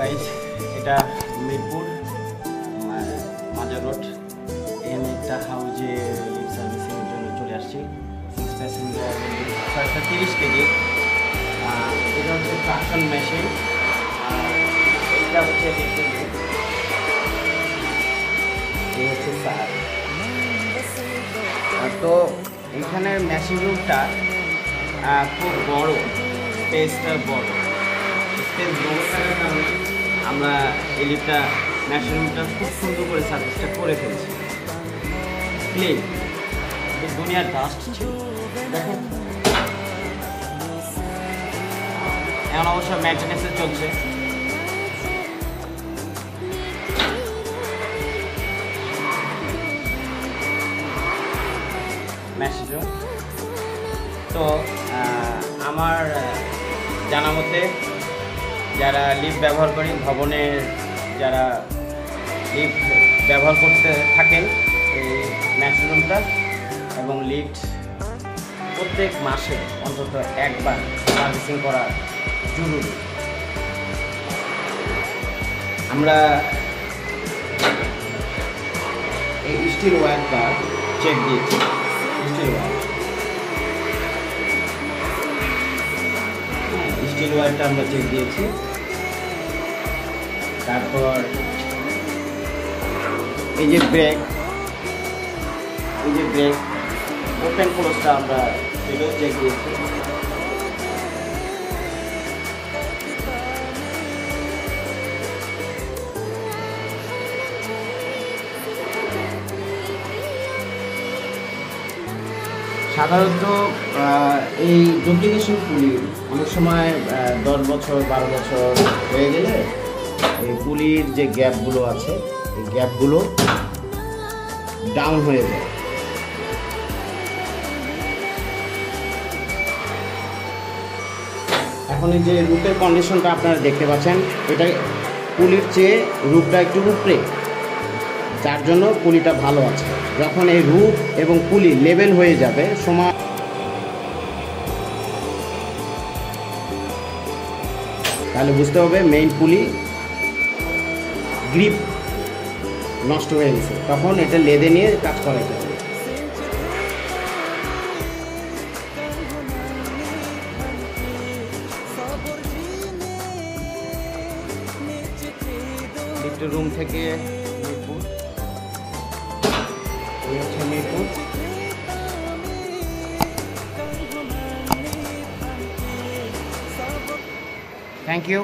Guys, এটা মিরপুর মাজার road. এখানে একটা হাউজে লিফট সার্ভিসিংয়ের জন্য চলে আসছি। 6 প্যাসেঞ্জার 630 কেজি। এটা হচ্ছে ট্রাকশন মেশিন। এইটা হচ্ছে তো এখানের মেশিন রুমটা খুব বড়, স্পেসটা বড়, স্পেস বড় থাকার কারণে আমরা এই লিফটটা মেশিন রুমটা খুব সুন্দর করে সার্ভিসটা করে ফেলছি। ক্লিন, দুনিয়ার ডাস্ট ছিল দেখেন। এখন অবশ্য মেনটেন্যান্সে চলছে। মেশিন রুম তো আমার জানা মতে যারা লিফট ব্যবহার করেন, ভবনের যারা লিফট ব্যবহার করতে থাকেন এই মেশিন রুমটা এবং লিফট প্রত্যেক মাসে অন্তত একবার সার্ভিসিং করা জরুরি। আমরা এই স্টিল ওয়্যারটা চেক দিয়েছি। স্টিল ওয়্যারটা আমরা চেক দিয়েছি। তারপর এই যে ব্রেক ওপেন ক্লোজটা আমরা এটাও চেক দিয়েছি। সাধারণত এই ডুপ্লিকেশন পুলি অনেক সময় 10 বছর 12 বছর হয়ে গেলে এই পুলির যে গ্যাপগুলো আছে এই গ্যাপগুলো ডাউন হয়ে যায়। এখন এই যে রুটের কন্ডিশনটা আপনারা দেখতে পাচ্ছেন, এটা পুলির চেয়ে রুটটা একটু উপরে, যার জন্য পুলিটা ভালো আছে। যখন এই রুট এবং পুলি লেভেল হয়ে যাবে সমান, তাহলে বুঝতে হবে মেইন পুলি গ্রিপ নষ্ট হয়ে গেছে, তখন এটা লেদে নিয়ে কাজ করাইতে হবে। লিফটের রুম থেকে মিরপুর, এই হচ্ছে মিরপুর। Thank you.